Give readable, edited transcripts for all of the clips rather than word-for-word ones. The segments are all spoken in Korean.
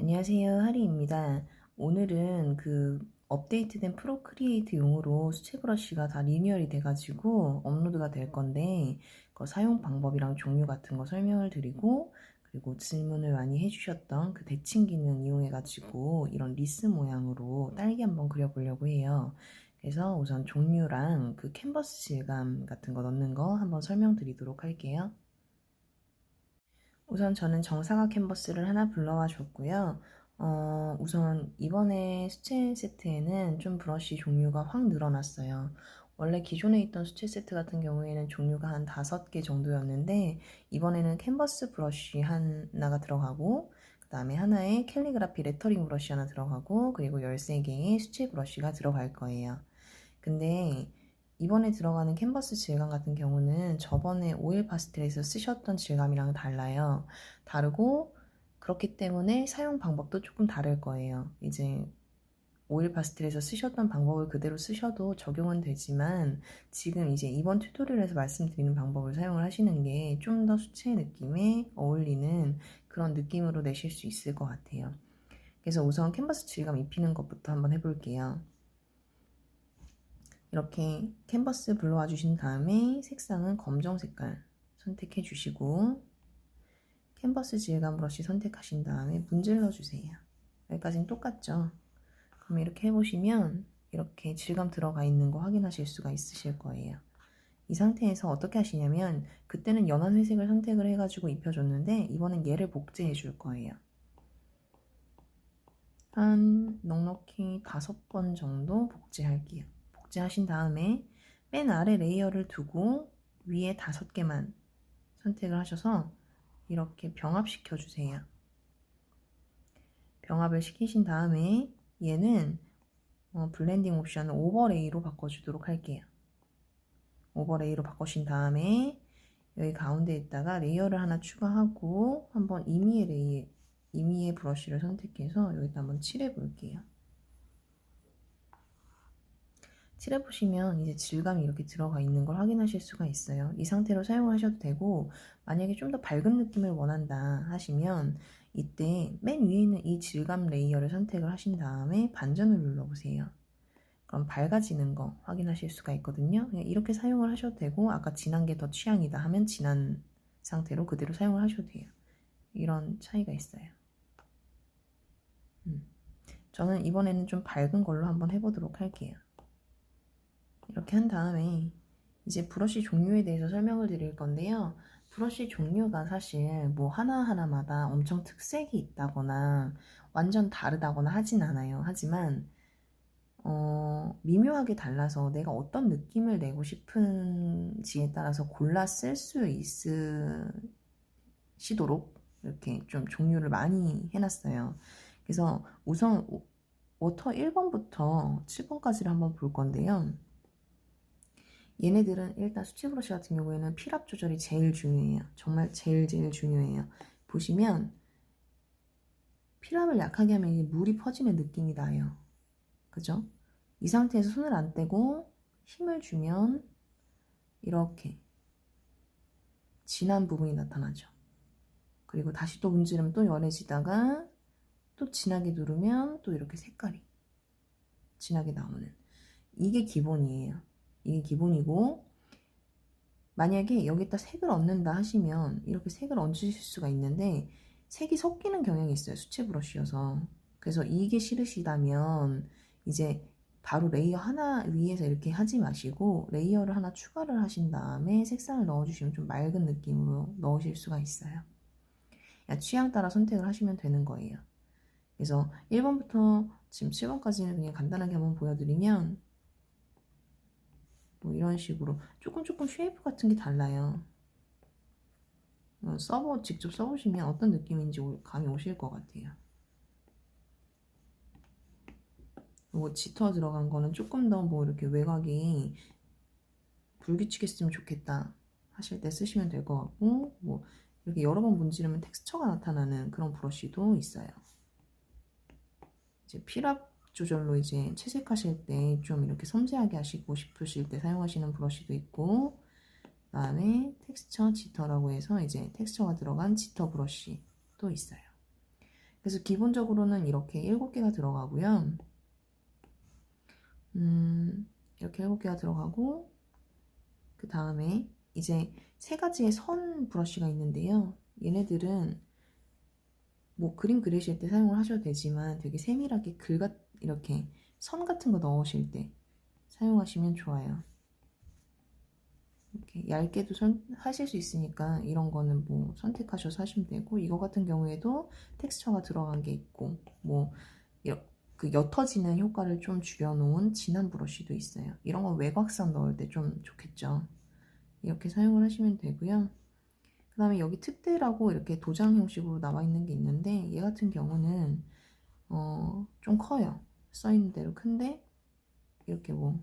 안녕하세요, 하리입니다. 오늘은 업데이트된 프로크리에이트용으로 수채 브러쉬가 다 리뉴얼이 돼가지고 업로드가 될 건데, 그 사용 방법이랑 종류 같은 거 설명을 드리고, 그리고 질문을 많이 해주셨던 그 대칭 기능 이용해가지고 이런 리스 모양으로 딸기 한번 그려보려고 해요. 그래서 우선 종류랑 그 캔버스 질감 같은 거 넣는 거 한번 설명드리도록 할게요. 우선 저는 정사각 캔버스를 하나 불러와 줬고요. 우선 이번에 수채 세트에는 좀 브러쉬 종류가 확 늘어났어요. 원래 기존에 있던 수채 세트 같은 경우에는 종류가 한 5개 정도였는데 이번에는 캔버스 브러쉬 하나가 들어가고 그 다음에 하나에 캘리그라피 레터링 브러쉬 하나 들어가고 그리고 13개의 수채 브러쉬가 들어갈 거예요. 근데 이번에 들어가는 캔버스 질감 같은 경우는 저번에 오일 파스텔에서 쓰셨던 질감이랑 달라요. 다르고 그렇기 때문에 사용 방법도 조금 다를 거예요. 이제 오일 파스텔에서 쓰셨던 방법을 그대로 쓰셔도 적용은 되지만 지금 이제 이번 튜토리얼에서 말씀드리는 방법을 사용을 하시는 게 좀 더 수채 느낌에 어울리는 그런 느낌으로 내실 수 있을 것 같아요. 그래서 우선 캔버스 질감 입히는 것부터 한번 해볼게요. 이렇게 캔버스 불러와 주신 다음에 색상은 검정 색깔 선택해 주시고 캔버스 질감 브러쉬 선택하신 다음에 문질러 주세요. 여기까지는 똑같죠? 그럼 이렇게 해보시면 이렇게 질감 들어가 있는 거 확인하실 수가 있으실 거예요. 이 상태에서 어떻게 하시냐면 그때는 연한 회색을 선택을 해가지고 입혀줬는데 이번엔 얘를 복제해 줄 거예요. 한 넉넉히 5번 정도 복제할게요. 복제하신 다음에 맨 아래 레이어를 두고 위에 5개만 선택을 하셔서 이렇게 병합시켜 주세요. 병합을 시키신 다음에 얘는 블렌딩 옵션을 오버레이로 바꿔주도록 할게요. 오버레이로 바꾸신 다음에 여기 가운데에다가 레이어를 하나 추가하고 한번 임의의 브러쉬를 선택해서 여기다 한번 칠해 볼게요. 칠해보시면 이제 질감이 이렇게 들어가 있는 걸 확인하실 수가 있어요. 이 상태로 사용하셔도 되고 만약에 좀 더 밝은 느낌을 원한다 하시면 이때 맨 위에 있는 이 질감 레이어를 선택을 하신 다음에 반전을 눌러보세요. 그럼 밝아지는 거 확인하실 수가 있거든요. 이렇게 사용을 하셔도 되고 아까 진한 게 더 취향이다 하면 진한 상태로 그대로 사용을 하셔도 돼요. 이런 차이가 있어요. 저는 이번에는 좀 밝은 걸로 한번 해보도록 할게요. 이렇게 한 다음에 이제 브러쉬 종류에 대해서 설명을 드릴 건데요. 브러쉬 종류가 사실 뭐 하나하나마다 엄청 특색이 있다거나 완전 다르다거나 하진 않아요. 하지만 미묘하게 달라서 내가 어떤 느낌을 내고 싶은지에 따라서 골라 쓸 수 있으시도록 이렇게 좀 종류를 많이 해놨어요. 그래서 우선 워터 1번부터 7번까지를 한번 볼 건데요. 얘네들은 일단 수치 브러쉬 같은 경우에는 필압 조절이 제일 중요해요. 정말 제일 중요해요. 보시면 필압을 약하게 하면 이게 물이 퍼지는 느낌이 나요. 그죠? 이 상태에서 손을 안 떼고 힘을 주면 이렇게 진한 부분이 나타나죠. 그리고 다시 또 문지르면 또 연해지다가 또 진하게 누르면 또 이렇게 색깔이 진하게 나오는 이게 기본이에요. 이게 기본이고 만약에 여기다 색을 얹는다 하시면 이렇게 색을 얹으실 수가 있는데 색이 섞이는 경향이 있어요. 수채 브러쉬여서. 그래서 이게 싫으시다면 이제 바로 레이어 하나 위에서 이렇게 하지 마시고 레이어를 하나 추가를 하신 다음에 색상을 넣어주시면 좀 맑은 느낌으로 넣으실 수가 있어요. 취향 따라 선택을 하시면 되는 거예요. 그래서 1번부터 지금 7번까지는 그냥 간단하게 한번 보여드리면 뭐 이런 식으로 조금 쉐이프 같은 게 달라요. 직접 써보시면 어떤 느낌인지 감이 오실 것 같아요. 뭐 짙어 들어간 거는 조금 더 뭐 이렇게 외곽이 불규칙했으면 좋겠다 하실 때 쓰시면 될 것 같고 뭐 이렇게 여러 번 문지르면 텍스처가 나타나는 그런 브러쉬도 있어요. 이제 필압 조절로 이제 채색하실 때 좀 이렇게 섬세하게 하시고 싶으실 때 사용하시는 브러쉬도 있고 그다음에 텍스처 지터라고 해서 이제 텍스처가 들어간 지터 브러쉬도 있어요. 그래서 기본적으로는 이렇게 7개가 들어가고요. 이렇게 7개가 들어가고, 그 다음에 이제 3가지의 선 브러쉬가 있는데요. 얘네들은 뭐 그림 그리실 때 사용을 하셔도 되지만 되게 세밀하게 이렇게 선 같은 거 넣으실 때 사용하시면 좋아요. 이렇게 얇게도 하실 수 있으니까 이런 거는 뭐 선택하셔서 하시면 되고, 이거 같은 경우에도 텍스처가 들어간 게 있고, 뭐 그 옅어지는 효과를 좀 줄여놓은 진한 브러쉬도 있어요. 이런 건 외곽선 넣을 때 좀 좋겠죠. 이렇게 사용을 하시면 되고요. 그 다음에 여기 특대라고 이렇게 도장 형식으로 나와 있는 게 있는데, 얘 같은 경우는 좀 커요. 써 있는 대로 큰데 이렇게 뭐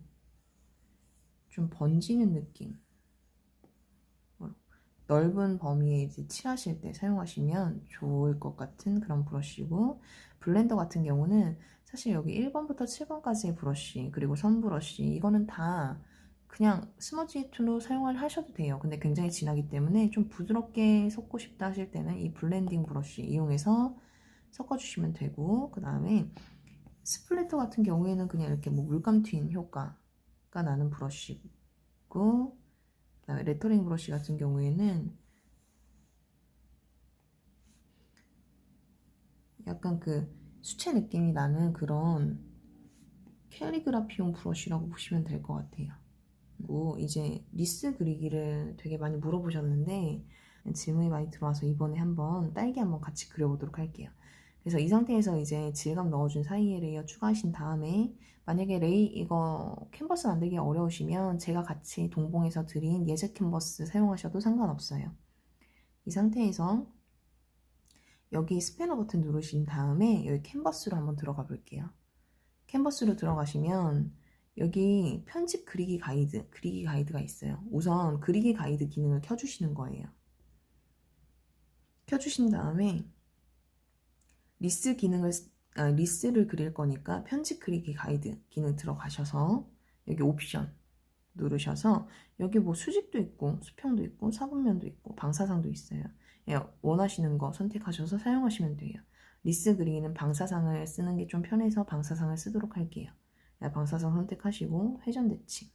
좀 번지는 느낌, 넓은 범위에 이제 칠하실 때 사용하시면 좋을 것 같은 그런 브러쉬고, 블렌더 같은 경우는 사실 여기 1번부터 7번까지의 브러쉬, 그리고 선 브러쉬, 이거는 다 그냥 스머지 툴로 사용을 하셔도 돼요. 근데 굉장히 진하기 때문에 좀 부드럽게 섞고 싶다 하실 때는 이 블렌딩 브러쉬 이용해서 섞어주시면 되고, 그 다음에 스플래터 같은 경우에는 그냥 이렇게 뭐 물감 튄 효과가 나는 브러쉬고, 그 다음에 레터링 브러쉬 같은 경우에는 약간 그 수채 느낌이 나는 그런 캘리그라피용 브러쉬라고 보시면 될 것 같아요. 그리고 이제 리스 그리기를 되게 많이 물어보셨는데 질문이 많이 들어와서 이번에 한번 딸기 한번 같이 그려보도록 할게요. 그래서 이 상태에서 이제 질감 넣어준 사이에 레이어 추가하신 다음에, 만약에 이거 캔버스 만들기 어려우시면 제가 같이 동봉해서 드린 예제 캔버스 사용하셔도 상관없어요. 이 상태에서 여기 스패너 버튼 누르신 다음에 여기 캔버스로 한번 들어가 볼게요. 캔버스로 들어가시면 여기 편집 그리기 가이드가 있어요. 우선 그리기 가이드 기능을 켜주시는 거예요. 켜주신 다음에 리스를 그릴 거니까 편집 그리기 가이드 기능 들어가셔서 여기 옵션 누르셔서 여기 뭐 수직도 있고 수평도 있고 사분면도 있고 방사상도 있어요. 예, 원하시는 거 선택하셔서 사용하시면 돼요. 리스 그리기는 방사상을 쓰는 게 좀 편해서 방사상을 쓰도록 할게요. 방사상 선택하시고 회전 대칭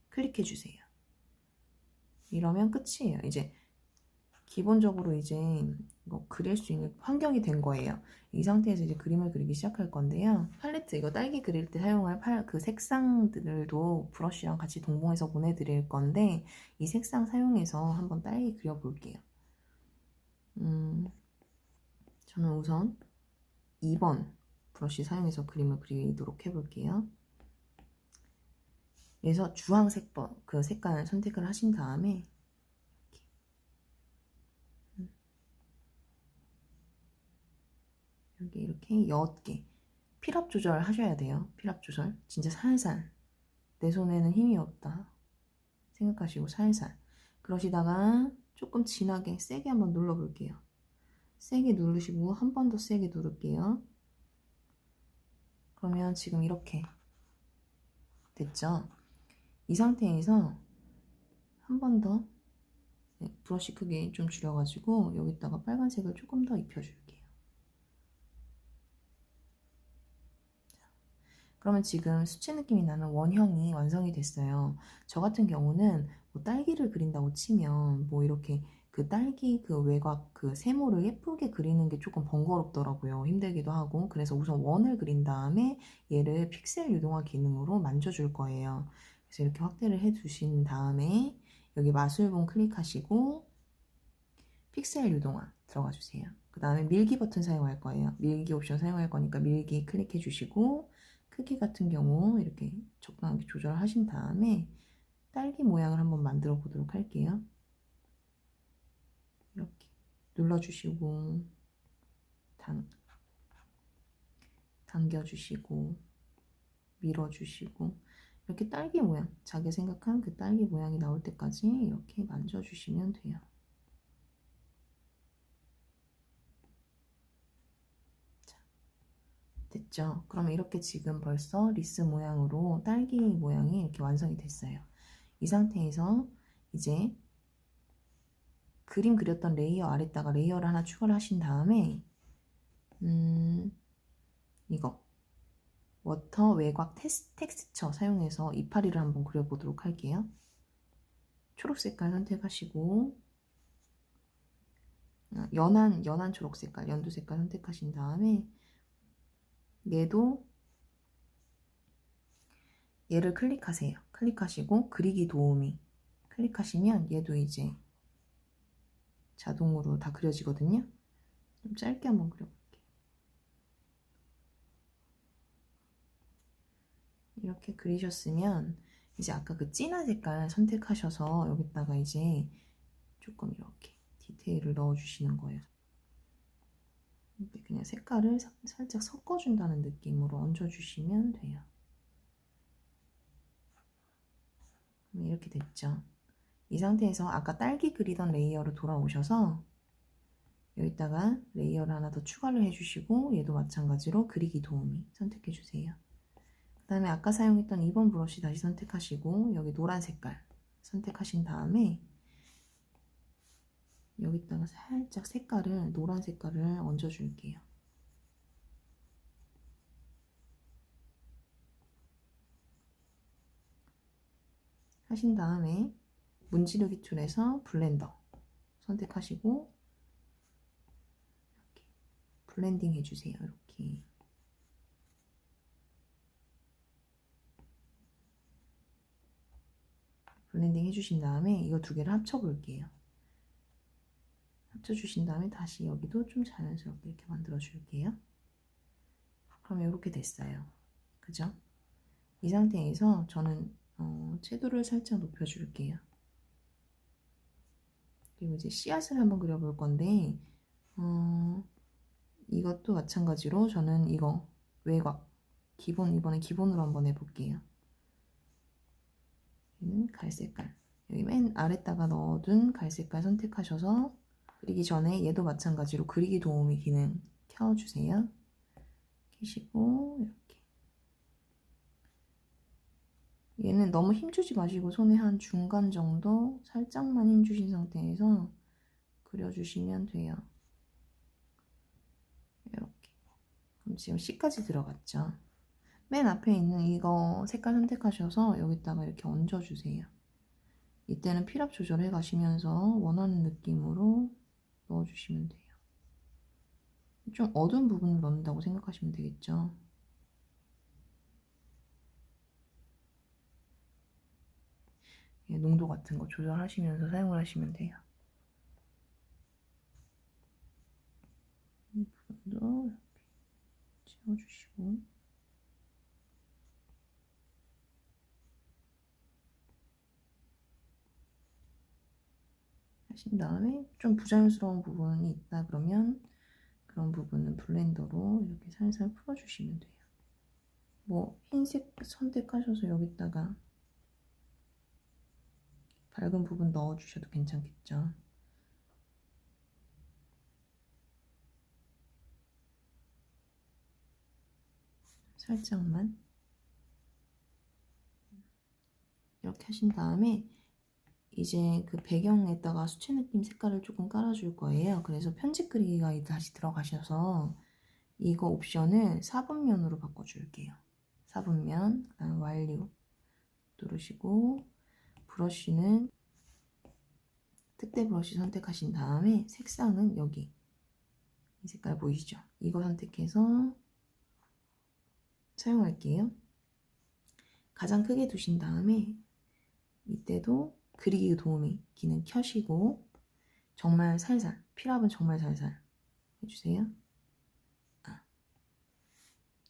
클릭해 주세요. 이러면 끝이에요. 이제 기본적으로 이제 이거 그릴 수 있는 환경이 된 거예요. 이 상태에서 이제 그림을 그리기 시작할 건데요. 팔레트, 이거 딸기 그릴 때 사용할 그 색상들도 브러쉬랑 같이 동봉해서 보내드릴 건데, 이 색상 사용해서 한번 딸기 그려볼게요. 저는 우선 2번 브러쉬 사용해서 그림을 그리도록 해볼게요. 그래서 주황색 그 색깔 선택을 하신 다음에 여기 이렇게 옅게 필압 조절 하셔야 돼요. 필압 조절 진짜 살살, 내 손에는 힘이 없다 생각하시고 살살 그러시다가 조금 진하게 세게 한번 눌러 볼게요. 세게 누르시고 한 번 더 세게 누를게요. 그러면 지금 이렇게 됐죠? 이 상태에서 한 번 더 브러쉬 크기 좀 줄여가지고 여기다가 빨간색을 조금 더 입혀줄게요. 그러면 지금 수채 느낌이 나는 원형이 완성이 됐어요. 저 같은 경우는 뭐 딸기를 그린다고 치면 뭐 이렇게 그 딸기 그 외곽 그 세모를 예쁘게 그리는 게 조금 번거롭더라고요. 힘들기도 하고. 그래서 우선 원을 그린 다음에 얘를 픽셀 유동화 기능으로 만져줄 거예요. 그래서 이렇게 확대를 해 주신 다음에 여기 마술봉 클릭하시고 픽셀 유동화 들어가 주세요. 그 다음에 밀기 버튼 사용할 거예요. 밀기 옵션 사용할 거니까 밀기 클릭해 주시고, 크기 같은 경우 이렇게 적당하게 조절하신 다음에 딸기 모양을 한번 만들어 보도록 할게요. 이렇게 눌러주시고 당겨주시고 밀어주시고 이렇게 딸기 모양, 자기 생각한 그 딸기 모양이 나올 때까지 이렇게 만져주시면 돼요. 됐죠? 그러면 이렇게 지금 벌써 리스 모양으로 딸기 모양이 이렇게 완성이 됐어요. 이 상태에서 이제 그림 그렸던 레이어 아래다가 레이어를 하나 추가를 하신 다음에 이거 워터 외곽 텍스처 사용해서 이파리를 한번 그려보도록 할게요. 초록 색깔 선택하시고 연한 초록 색깔, 연두 색깔 선택하신 다음에 얘를 클릭하세요. 클릭하시고 그리기 도우미 클릭하시면 얘도 이제 자동으로 다 그려지거든요. 좀 짧게 한번 그려볼게요. 이렇게 그리셨으면 이제 아까 그 진한 색깔 선택하셔서 여기다가 이제 조금 이렇게 디테일을 넣어주시는 거예요. 그냥 색깔을 살짝 섞어준다는 느낌으로 얹어주시면 돼요. 이렇게 됐죠. 이 상태에서 아까 딸기 그리던 레이어로 돌아오셔서 여기다가 레이어를 하나 더 추가를 해주시고 얘도 마찬가지로 그리기 도우미 선택해주세요. 그 다음에 아까 사용했던 2번 브러쉬 다시 선택하시고 여기 노란 색깔 선택하신 다음에 여기다가 살짝 노란 색깔을 얹어줄게요. 하신 다음에 문지르기 툴에서 블렌더 선택하시고 이렇게 블렌딩 해주세요. 이렇게 블렌딩 해주신 다음에 이거 두 개를 합쳐 볼게요. 합쳐주신 다음에 다시 여기도 좀 자연스럽게 이렇게 만들어 줄게요. 그럼 이렇게 됐어요. 그죠? 이 상태에서 저는 채도를 살짝 높여줄게요. 그리고 이제 씨앗을 한번 그려볼 건데 이것도 마찬가지로 저는 이거 외곽 이번에 기본으로 한번 해볼게요. 갈색깔 여기 맨 아래다가 넣어둔 갈색깔 선택하셔서 그리기 전에 얘도 마찬가지로 그리기 도우미 기능 켜주세요. 켜시고 이렇게 얘는 너무 힘주지 마시고 손에 한 중간 정도 살짝만 힘주신 상태에서 그려주시면 돼요. 이렇게 그럼 지금 C까지 들어갔죠. 맨 앞에 있는 이거 색깔 선택하셔서 여기다가 이렇게 얹어주세요. 이때는 필압 조절해 가시면서 원하는 느낌으로 넣어주시면 돼요. 좀 어두운 부분을 넣는다고 생각하시면 되겠죠. 예, 농도 같은 거 조절하시면서 사용을 하시면 돼요. 이 부분도 이렇게 채워주시고 하신 다음에 좀 부자연스러운 부분이 있다 그러면 그런 부분은 블렌더로 이렇게 살살 풀어주시면 돼요. 뭐 흰색 선택하셔서 여기다가 밝은 부분 넣어주셔도 괜찮겠죠. 살짝만 이렇게 하신 다음에 이제 그 배경에다가 수채 느낌 색깔을 조금 깔아줄 거예요. 그래서 편집 그리기가 다시 들어가셔서 이거 옵션을 4분면으로 바꿔줄게요. 4분면, 그 다음 완료 누르시고 브러쉬는 특대 브러쉬 선택하신 다음에 색상은 여기 이 색깔 보이시죠? 이거 선택해서 사용할게요. 가장 크게 두신 다음에 이때도 그리기 도우미 기능 켜시고 정말 살살 필압은 정말 살살 해주세요.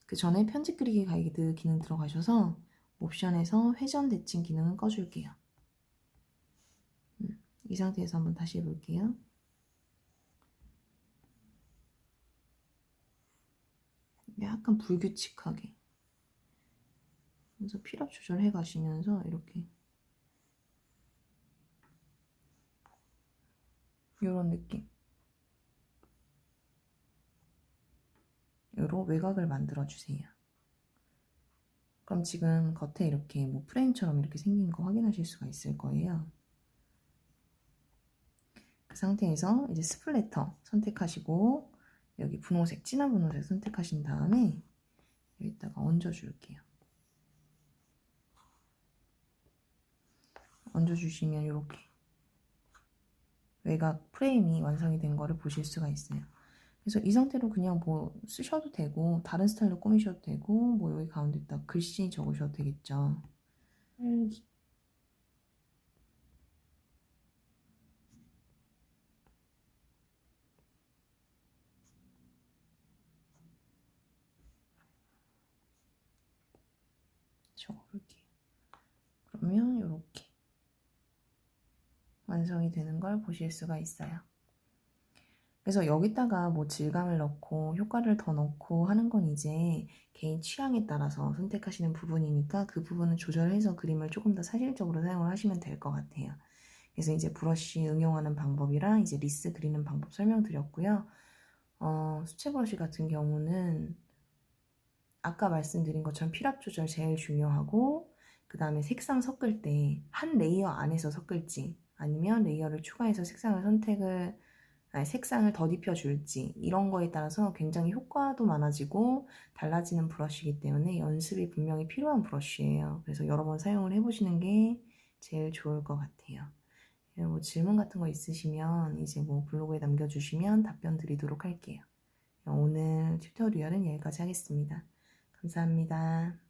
그 전에 편집 그리기 가이드 기능 들어가셔서 옵션에서 회전 대칭 기능은 꺼줄게요. 이 상태에서 한번 다시 해볼게요. 약간 불규칙하게 그래서 필압 조절해 가시면서 이렇게 이런 느낌 으로 외곽을 만들어 주세요. 그럼 지금 겉에 이렇게 뭐 프레임처럼 이렇게 생긴 거 확인하실 수가 있을 거예요. 그 상태에서 이제 스플래터 선택하시고 여기 분홍색, 진한 분홍색 선택하신 다음에 여기다가 얹어줄게요. 얹어주시면 이렇게 외곽 프레임이 완성이 된 거를 보실 수가 있어요. 그래서 이 상태로 그냥 뭐 쓰셔도 되고 다른 스타일로 꾸미셔도 되고 뭐 여기 가운데다 글씨 적으셔도 되겠죠. 적어볼게요. 그러면 이렇게 완성이 되는 걸 보실 수가 있어요. 그래서 여기다가 뭐 질감을 넣고 효과를 더 넣고 하는 건 이제 개인 취향에 따라서 선택하시는 부분이니까 그 부분은 조절해서 그림을 조금 더 사실적으로 사용을 하시면 될 것 같아요. 그래서 이제 브러쉬 응용하는 방법이랑 이제 리스 그리는 방법 설명드렸고요. 수채 브러쉬 같은 경우는 아까 말씀드린 것처럼 필압 조절 제일 중요하고 그 다음에 색상 섞을 때 한 레이어 안에서 섞을지 아니면 레이어를 추가해서 색상을 덧입혀 줄지 이런 거에 따라서 굉장히 효과도 많아지고 달라지는 브러쉬이기 때문에 연습이 분명히 필요한 브러쉬예요. 그래서 여러 번 사용을 해보시는 게 제일 좋을 것 같아요. 뭐 질문 같은 거 있으시면 이제 뭐 블로그에 남겨주시면 답변 드리도록 할게요. 오늘 튜토리얼은 여기까지 하겠습니다. 감사합니다.